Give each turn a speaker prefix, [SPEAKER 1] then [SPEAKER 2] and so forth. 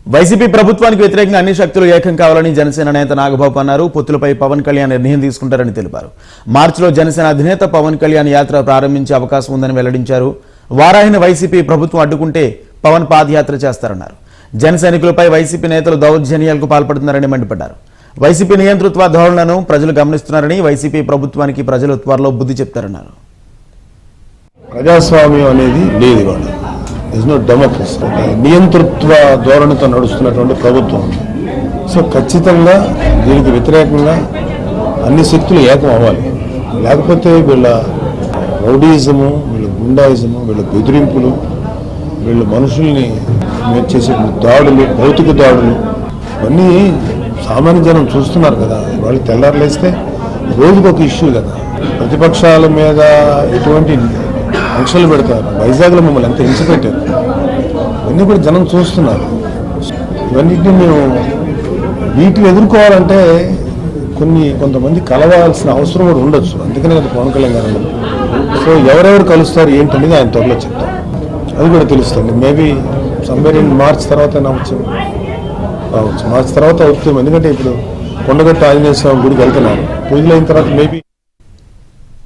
[SPEAKER 1] YCP ప్రభుత్వానికి వ్యతిరేకంగా అన్ని శక్తులు ఏకం కావాలని జనసేన నేత నాగబాబు అన్నారు. పొత్తులపై పవన్ కళ్యాణ్ నిర్ణయం తీసుకుంటారని తెలిపారు. మార్చిలో జనసేన అధినేత పవన్ కళ్యాణ్ యాత్ర ప్రారంభించే అవకాశం ఉందని వెల్లడించారు. వారాహిని వైసీపీ ప్రభుత్వం అడ్డుకుంటే పవన్ పాదయాత్ర చేస్తారన్నారు. జన సైనికులపై వైసీపీ నేతలు దౌర్జన్యాలకు పాల్పడుతున్నారని మండిపడ్డారు. వైసీపీ నియంతృత్వ ధోరణులను ప్రజలు గమనిస్తున్నారని, వైసీపీ ప్రభుత్వానికి ప్రజలు త్వరలో బుద్ధి చెప్తారన్నారు.
[SPEAKER 2] ప్రజాస్వామ్యం అనేది లేదు ఇవాళ. Is no democracy. నియంతృత్వ ధోరణితో నడుస్తున్నటువంటి ప్రభుత్వం. సో ఖచ్చితంగా దీనికి వ్యతిరేకంగా అన్ని శక్తులు ఏకం అవ్వాలి. లేకపోతే వీళ్ళ రౌడీయిజము, వీళ్ళ గుండాయిజము, వీళ్ళ బెదిరింపులు, వీళ్ళ మనుషుల్ని మీరు చేసే దాడులు, భౌతిక దాడులు ఇవన్నీ సామాన్య జనం చూస్తున్నారు కదా. వాళ్ళు తెల్లారులేస్తే రోజుకు ఒక ఇష్యూ కదా. ప్రతిపక్షాల మీద ఎటువంటి ఆంక్షలు పెడతారు. వైజాగ్లో మమ్మల్ని ఎంత హింస పెట్టారు. ఇవన్నీ కూడా జనం చూస్తున్నారు. ఇవన్నిటిని మేము వీటిని ఎదుర్కోవాలంటే కొంతమంది కలవాల్సిన అవసరం కూడా ఉండొచ్చు. అందుకనే అది పవన్ కళ్యాణ్ గారు. సో ఎవరెవరు కలుస్తారు ఏంటనేది ఆయన త్వరలో చెప్తారు. అది కూడా తెలుస్తుంది. మేబీ సమ్వేర్ ఇన్ మార్చ్ తర్వాత రావచ్చు. మార్చ్ తర్వాత అవుతుంది. ఎందుకంటే ఇప్పుడు కొండగట్టు ఆంజనేయ స్వామి గుడికి వెళ్తున్నారు. పూజలు అయిన తర్వాత మేబీ